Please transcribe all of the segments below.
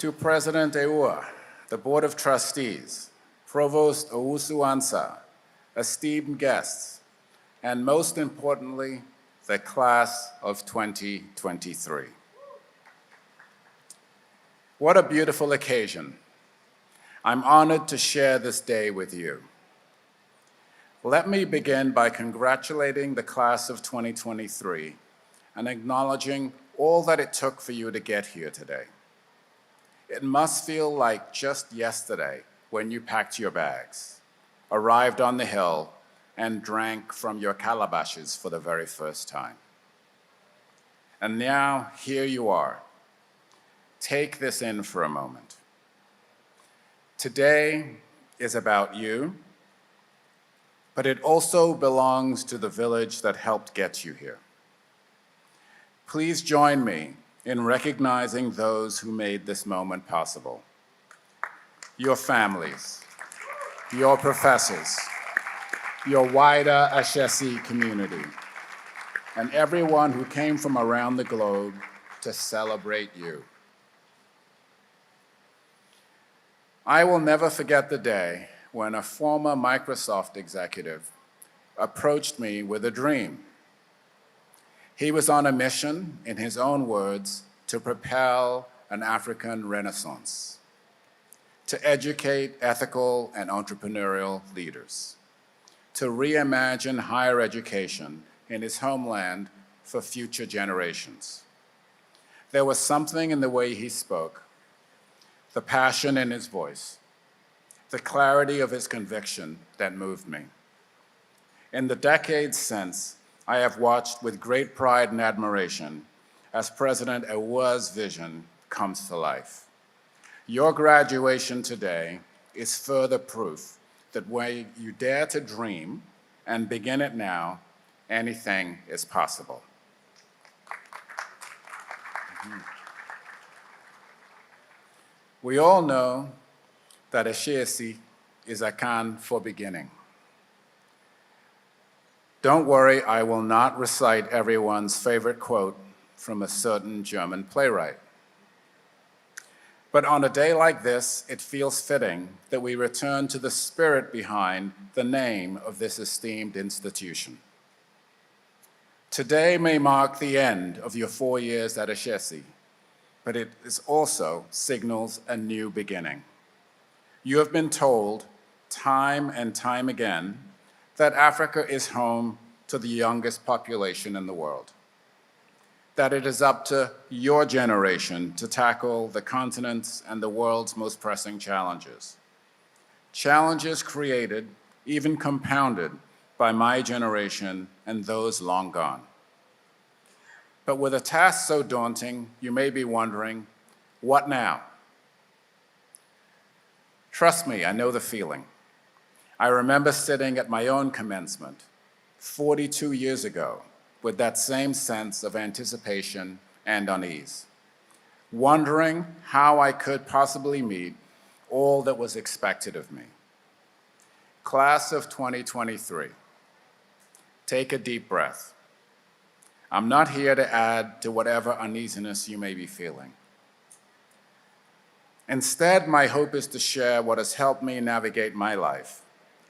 To President Ewa, the Board of Trustees, Provost Owusu-Ansah, esteemed guests, and most importantly, the class of 2023. What a beautiful occasion. I'm honored to share this day with you. Let me begin by congratulating the class of 2023 and acknowledging all that it took for you to get here today. It must feel like just yesterday when you packed your bags, arrived on the Hill, and drank from your calabashes for the very first time. And now, here you are. Take this in for a moment. Today is about you, but it also belongs to the village that helped get you here. Please join me in recognizing those who made this moment possible. Your families, your professors, your wider Ashesi community, and everyone who came from around the globe to celebrate you. I will never forget the day when a former Microsoft executive approached me with a dream. He was on a mission, in his own words, to propel an African Renaissance, to educate ethical and entrepreneurial leaders, to reimagine higher education in his homeland for future generations. There was something in the way he spoke, the passion in his voice, the clarity of his conviction that moved me. In the decades since, I have watched with great pride and admiration as President Ewa's vision comes to life. Your graduation today is further proof that when you dare to dream and begin it now, anything is possible. We all know that Ashesi is Akan for beginning. Don't worry, I will not recite everyone's favorite quote from a certain German playwright. But on a day like this, it feels fitting that we return to the spirit behind the name of this esteemed institution. Today may mark the end of your 4 years at Ashesi, but it also signals a new beginning. You have been told time and time again that Africa is home to the youngest population in the world, that it is up to your generation to tackle the continent's and the world's most pressing challenges. Challenges created, even compounded, by my generation and those long gone. But with a task so daunting, you may be wondering, what now? Trust me, I know the feeling. I remember sitting at my own commencement 42 years ago with that same sense of anticipation and unease, wondering how I could possibly meet all that was expected of me. Class of 2023, take a deep breath. I'm not here to add to whatever uneasiness you may be feeling. Instead, my hope is to share what has helped me navigate my life,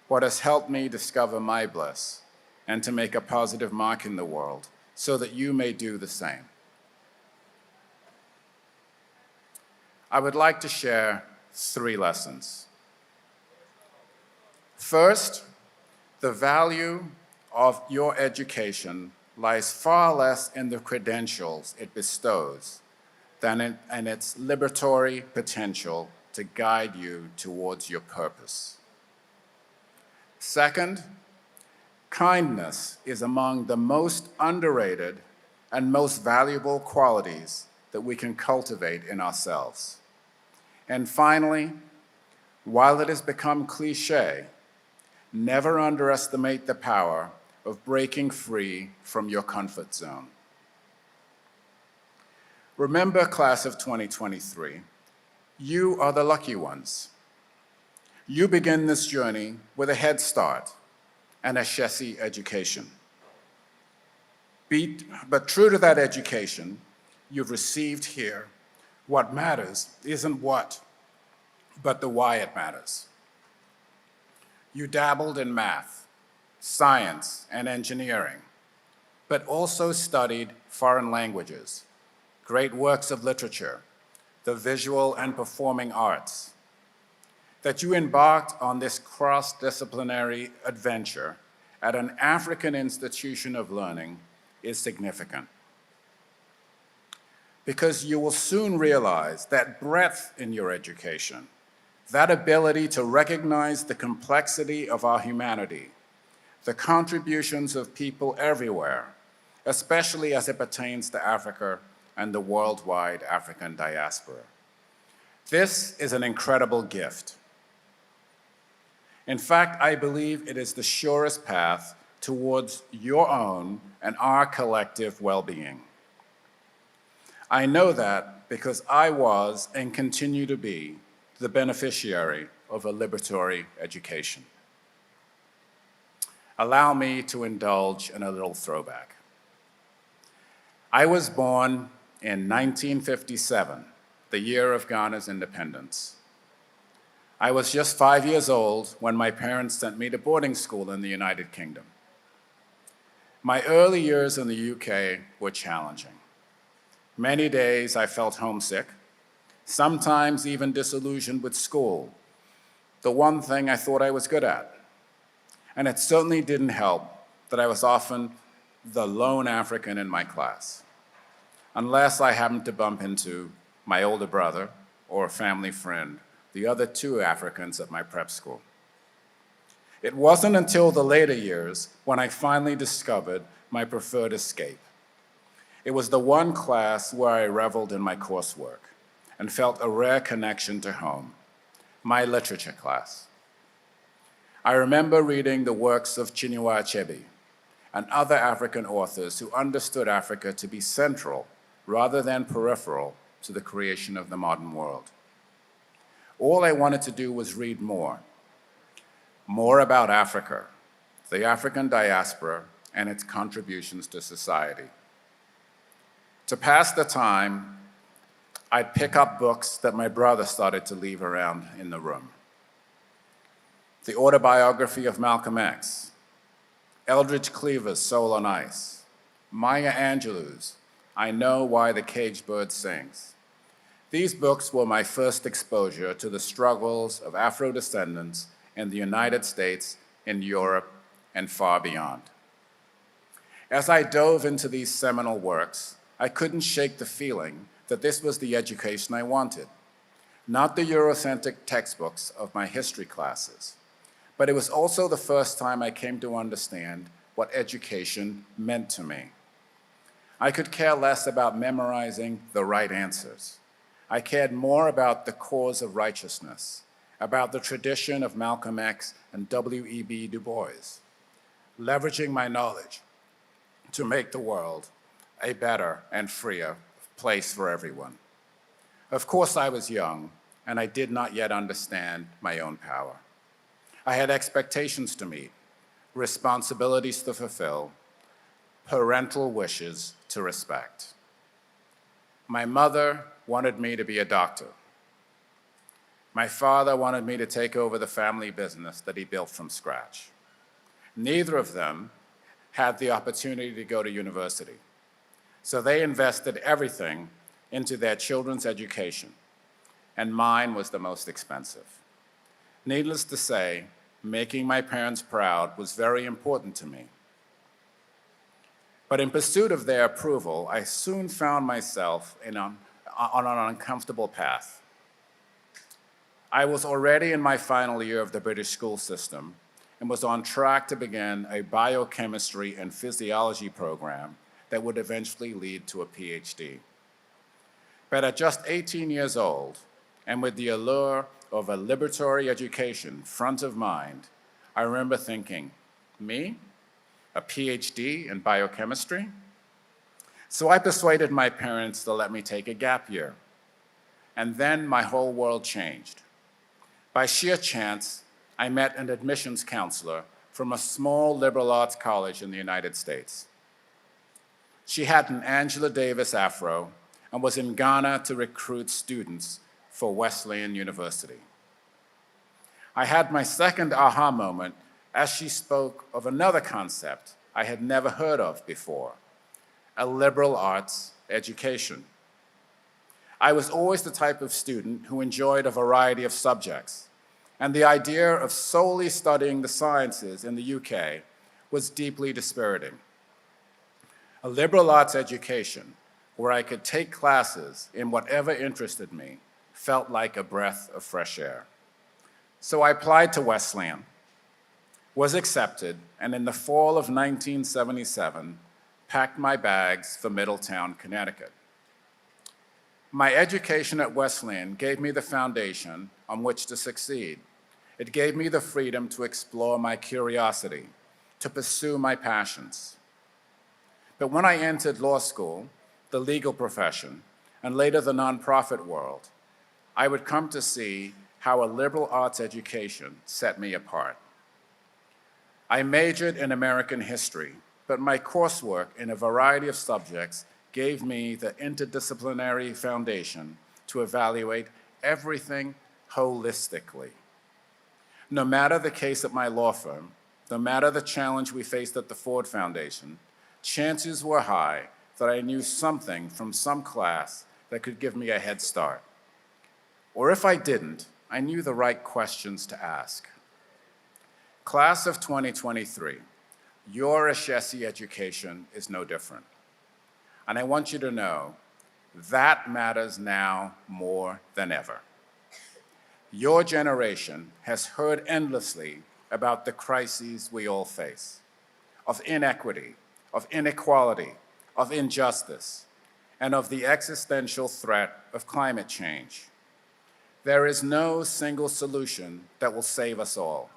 what has helped me discover my bliss, and to make a positive mark in the world so that you may do the same. I would like to share 3 lessons. First, the value of your education lies far less in the credentials it bestows than in its liberatory potential to guide you towards your purpose. Second, kindness is among the most underrated and most valuable qualities that we can cultivate in ourselves. And finally, while it has become cliché, never underestimate the power of breaking free from your comfort zone. Remember, class of 2023, you are the lucky ones. You begin this journey with a head start and a Ashesi education. But true to that education you've received here, What matters isn't what, but the why it matters. You dabbled in math, science, and engineering, but also studied foreign languages, great works of literature, the visual and performing arts. That you embarked on this cross-disciplinary adventure at an African institution of learning is significant. Because you will soon realize that breadth in your education, that ability to recognize the complexity of our humanity, the contributions of people everywhere, especially as it pertains to Africa and the worldwide African diaspora. This is an incredible gift. In fact, I believe it is the surest path towards your own and our collective well-being. I know that because I was and continue to be the beneficiary of a liberatory education. Allow me to indulge in a little throwback. I was born in 1957, the year of Ghana's independence. I was just 5 years old when my parents sent me to boarding school in the United Kingdom. My early years in the UK were challenging. Many days I felt homesick, sometimes even disillusioned with school, the one thing I thought I was good at. And it certainly didn't help that I was often the lone African in my class, unless I happened to bump into my older brother or a family friend, the other two Africans at my prep school. It wasn't until the later years when I finally discovered my preferred escape. It was the one class where I reveled in my coursework and felt a rare connection to home, my literature class. I remember reading the works of Chinua Achebe and other African authors who understood Africa to be central rather than peripheral to the creation of the modern world. All I wanted to do was read more about Africa, the African diaspora, and its contributions to society. To pass the time, I'd pick up books that my brother started to leave around in the room. The autobiography of Malcolm X, Eldridge Cleaver's Soul on Ice, Maya Angelou's I Know Why the Caged Bird Sings. These books were my first exposure to the struggles of Afro-descendants in the United States, in Europe, and far beyond. As I dove into these seminal works, I couldn't shake the feeling that this was the education I wanted, not the Eurocentric textbooks of my history classes, but it was also the first time I came to understand what education meant to me. I could care less about memorizing the right answers. I cared more about the cause of righteousness, about the tradition of Malcolm X and W.E.B. Du Bois, leveraging my knowledge to make the world a better and freer place for everyone. Of course, I was young, and I did not yet understand my own power. I had expectations to meet, responsibilities to fulfill, parental wishes to respect. My mother wanted me to be a doctor. My father wanted me to take over the family business that he built from scratch. Neither of them had the opportunity to go to university, so they invested everything into their children's education, and mine was the most expensive. Needless to say, making my parents proud was very important to me. But in pursuit of their approval, I soon found myself on an uncomfortable path. I was already in my final year of the British school system and was on track to begin a biochemistry and physiology program that would eventually lead to a PhD. But at just 18 years old, and with the allure of a liberatory education front of mind, I remember thinking, me? A PhD in biochemistry? So I persuaded my parents to let me take a gap year. And then my whole world changed. By sheer chance, I met an admissions counselor from a small liberal arts college in the United States. She had an Angela Davis afro, and was in Ghana to recruit students for Wesleyan University. I had my second aha moment as she spoke of another concept I had never heard of before, a liberal arts education. I was always the type of student who enjoyed a variety of subjects, and the idea of solely studying the sciences in the UK was deeply dispiriting. A liberal arts education where I could take classes in whatever interested me felt like a breath of fresh air. So I applied to Wesleyan, was accepted, and in the fall of 1977, packed my bags for Middletown, Connecticut. My education at Wesleyan gave me the foundation on which to succeed. It gave me the freedom to explore my curiosity, to pursue my passions. But when I entered law school, the legal profession, and later the nonprofit world, I would come to see how a liberal arts education set me apart. I majored in American history, but my coursework in a variety of subjects gave me the interdisciplinary foundation to evaluate everything holistically. No matter the case at my law firm, no matter the challenge we faced at the Ford Foundation, chances were high that I knew something from some class that could give me a head start. Or if I didn't, I knew the right questions to ask. Class of 2023, your Ashesi education is no different. And I want you to know that matters now more than ever. Your generation has heard endlessly about the crises we all face, of inequity, of inequality, of injustice, and of the existential threat of climate change. There is no single solution that will save us all.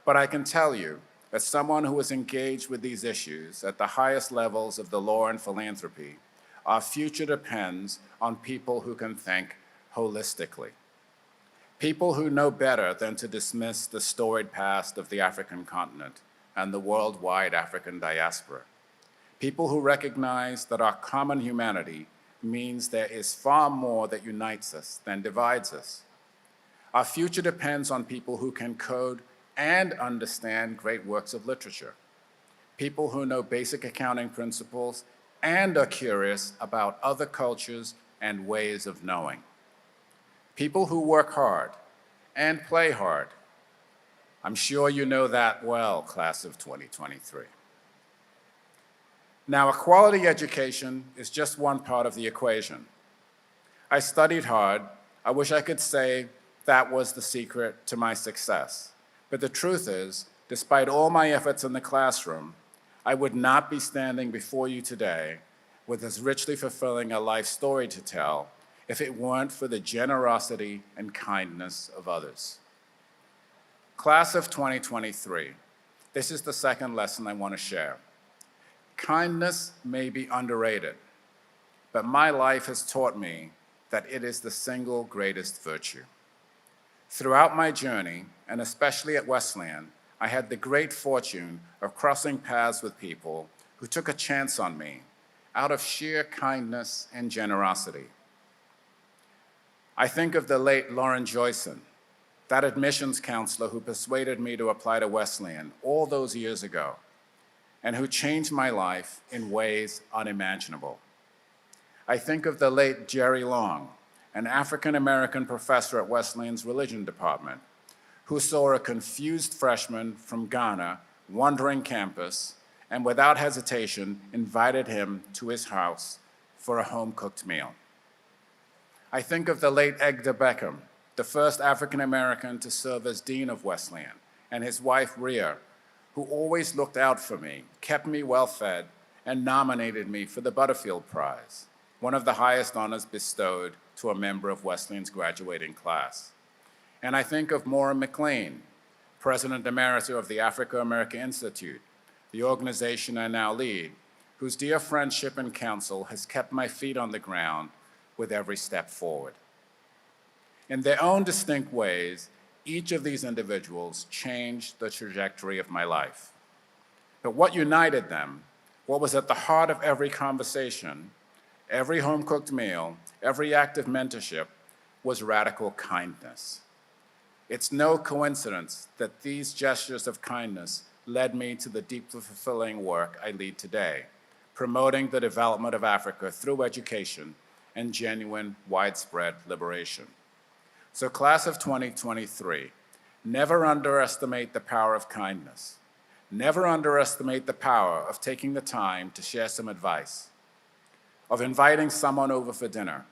But I can tell you, as someone who is engaged with these issues at the highest levels of the law and philanthropy, our future depends on people who can think holistically. People who know better than to dismiss the storied past of the African continent and the worldwide African diaspora. People who recognize that our common humanity means there is far more that unites us than divides us. Our future depends on people who can code and understand great works of literature. People who know basic accounting principles and are curious about other cultures and ways of knowing. People who work hard and play hard. I'm sure you know that well, class of 2023. Now, a quality education is just one part of the equation. I studied hard. I wish I could say that was the secret to my success. But the truth is, despite all my efforts in the classroom, I would not be standing before you today with as richly fulfilling a life story to tell if it weren't for the generosity and kindness of others. Class of 2023, this is the second lesson I want to share. Kindness may be underrated, but my life has taught me that it is the single greatest virtue. Throughout my journey, and especially at Wesleyan, I had the great fortune of crossing paths with people who took a chance on me out of sheer kindness and generosity. I think of the late Lauren Joyson, that admissions counselor who persuaded me to apply to Wesleyan all those years ago, and who changed my life in ways unimaginable. I think of the late Jerry Long, an African-American professor at Wesleyan's religion department, who saw a confused freshman from Ghana wandering campus and without hesitation invited him to his house for a home-cooked meal. I think of the late Edgar Beckham, the first African-American to serve as dean of Wesleyan, and his wife Rhea, who always looked out for me, kept me well-fed, and nominated me for the Butterfield Prize, one of the highest honors bestowed to a member of Wesleyan's graduating class. And I think of Maura McLean, President Emerita of the Africa-America Institute, the organization I now lead, whose dear friendship and counsel has kept my feet on the ground with every step forward. In their own distinct ways, each of these individuals changed the trajectory of my life. But what united them, what was at the heart of every conversation, every home-cooked meal, every act of mentorship was radical kindness. It's no coincidence that these gestures of kindness led me to the deeply fulfilling work I lead today, promoting the development of Africa through education and genuine, widespread liberation. So class of 2023, never underestimate the power of kindness. Never underestimate the power of taking the time to share some advice, of inviting someone over for dinner,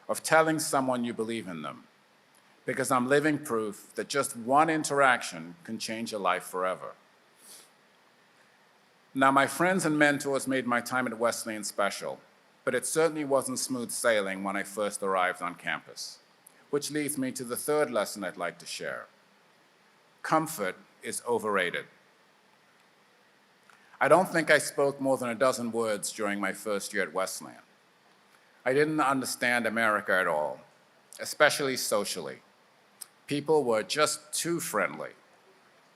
of telling someone you believe in them, because I'm living proof that just one interaction can change a life forever. Now, my friends and mentors made my time at Wesleyan special, but it certainly wasn't smooth sailing when I first arrived on campus, which leads me to the third lesson I'd like to share. Comfort is overrated. I don't think I spoke more than a dozen words during my first year at Wesleyan. I didn't understand America at all, especially socially. People were just too friendly.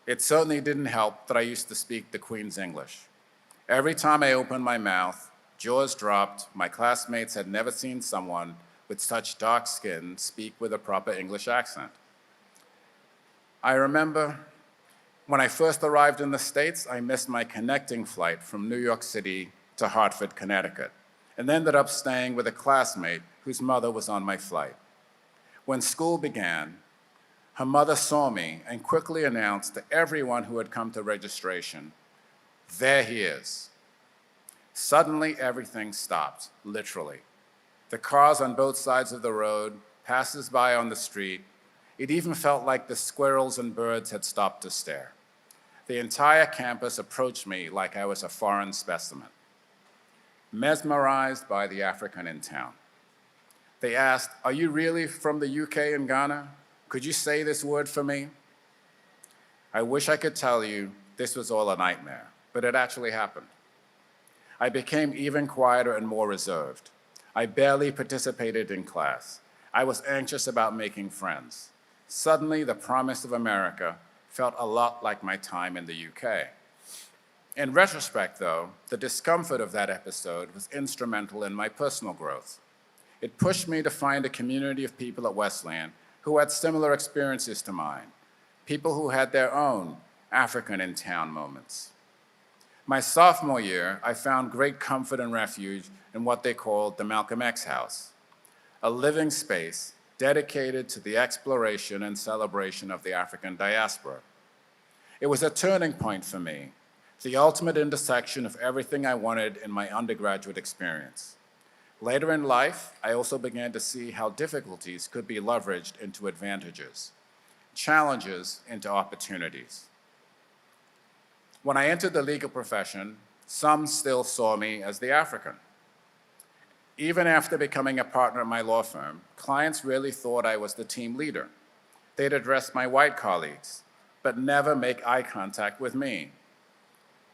It certainly didn't help that I used to speak the Queen's English. Every time I opened my mouth, jaws dropped. My classmates had never seen someone with such dark skin speak with a proper English accent. I remember when I first arrived in the States, I missed my connecting flight from New York City to Hartford, Connecticut, and ended up staying with a classmate whose mother was on my flight. When school began, her mother saw me and quickly announced to everyone who had come to registration, "There he is." Suddenly, everything stopped, literally. The cars on both sides of the road, passers-by on the street. It even felt like the squirrels and birds had stopped to stare. The entire campus approached me like I was a foreign specimen, mesmerized by the African in town. They asked, "Are you really from the UK and Ghana? Could you say this word for me?" I wish I could tell you this was all a nightmare, but it actually happened. I became even quieter and more reserved. I barely participated in class. I was anxious about making friends. Suddenly, the promise of America felt a lot like my time in the UK. In retrospect, though, the discomfort of that episode was instrumental in my personal growth. It pushed me to find a community of people at Wesleyan who had similar experiences to mine, people who had their own African in town moments. My sophomore year, I found great comfort and refuge in what they called the Malcolm X House, a living space dedicated to the exploration and celebration of the African diaspora. It was a turning point for me, the ultimate intersection of everything I wanted in my undergraduate experience. Later in life, I also began to see how difficulties could be leveraged into advantages, challenges into opportunities. When I entered the legal profession, some still saw me as the African. Even after becoming a partner at my law firm, clients really thought I was the team leader. They'd address my white colleagues, but never make eye contact with me.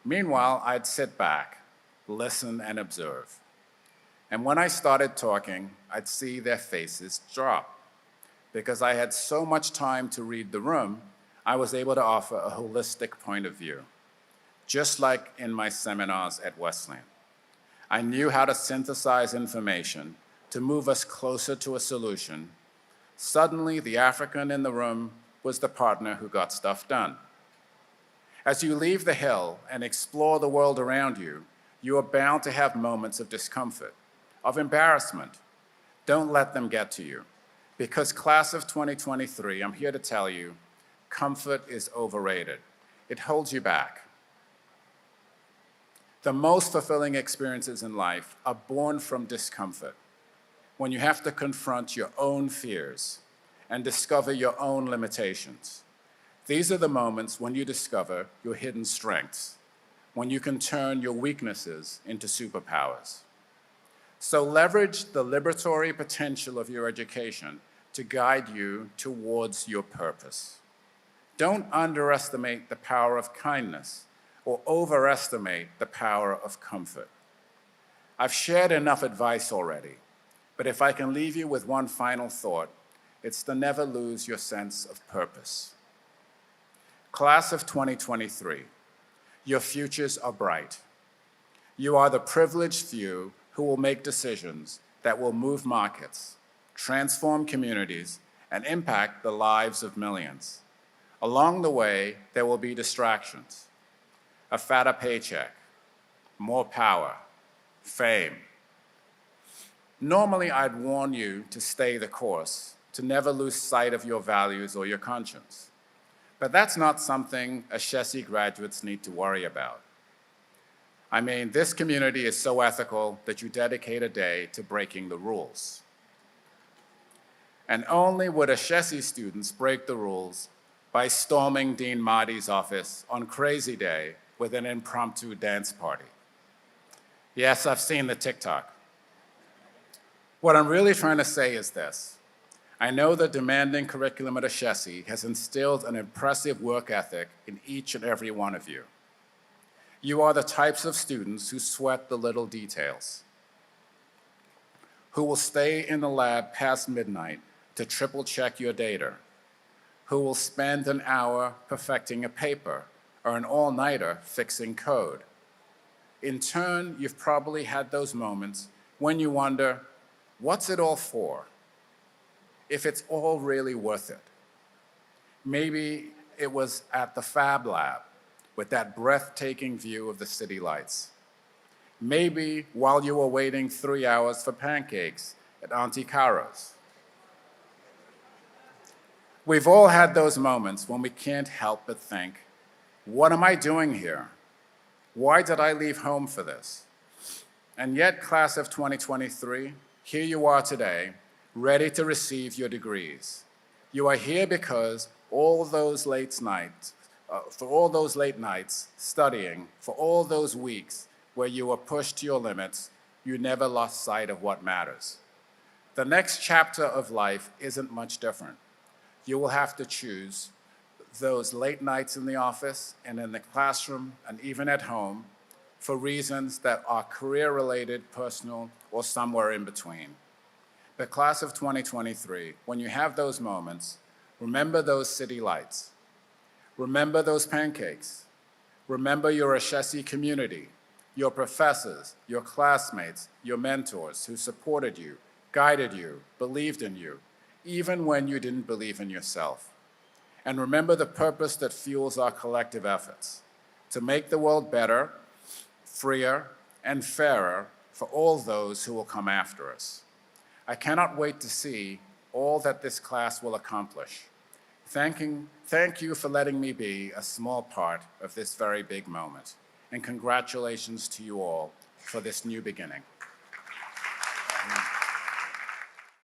Meanwhile, I'd sit back, listen, and observe. And when I started talking, I'd see their faces drop. Because I had so much time to read the room, I was able to offer a holistic point of view, just like in my seminars at Wesleyan. I knew how to synthesize information to move us closer to a solution. Suddenly, the African in the room was the partner who got stuff done. As you leave the hill and explore the world around you, you are bound to have moments of discomfort, of embarrassment. Don't let them get to you. Because class of 2023, I'm here to tell you, comfort is overrated. It holds you back. The most fulfilling experiences in life are born from discomfort, when you have to confront your own fears and discover your own limitations. These are the moments when you discover your hidden strengths, when you can turn your weaknesses into superpowers. So leverage the liberatory potential of your education to guide you towards your purpose. Don't underestimate the power of kindness or overestimate the power of comfort. I've shared enough advice already, but if I can leave you with one final thought, it's to never lose your sense of purpose. Class of 2023, your futures are bright. You are the privileged few who will make decisions that will move markets, transform communities, and impact the lives of millions. Along the way, there will be distractions, a fatter paycheck, more power, fame. Normally, I'd warn you to stay the course, to never lose sight of your values or your conscience. But that's not something Ashesi graduates need to worry about. I mean, this community is so ethical that you dedicate a day to breaking the rules. And only would Ashesi students break the rules by storming Dean Mahdi's office on Crazy Day with an impromptu dance party. Yes, I've seen the TikTok. What I'm really trying to say is this. I know the demanding curriculum at Ashesi has instilled an impressive work ethic in each and every one of you. You are the types of students who sweat the little details, who will stay in the lab past midnight to triple check your data, who will spend an hour perfecting a paper or an all-nighter fixing code. In turn, you've probably had those moments when you wonder, what's it all for? If it's all really worth it. Maybe it was at the Fab Lab with that breathtaking view of the city lights. Maybe while you were waiting 3 hours for pancakes at Auntie Caro's. We've all had those moments when we can't help but think, what am I doing here? Why did I leave home for this? And yet, class of 2023, here you are today, ready to receive your degrees. You are here because for all those late nights studying, for all those weeks where you were pushed to your limits, you never lost sight of what matters. The next chapter of life isn't much different. You will have to choose those late nights in the office and in the classroom and even at home for reasons that are career-related, personal, or somewhere in between. The class of 2023, when you have those moments, remember those city lights. Remember those pancakes. Remember your Ashesi community, your professors, your classmates, your mentors who supported you, guided you, believed in you, even when you didn't believe in yourself. And remember the purpose that fuels our collective efforts, to make the world better, freer, and fairer for all those who will come after us. I cannot wait to see all that this class will accomplish. Thank you for letting me be a small part of this very big moment. And congratulations to you all for this new beginning.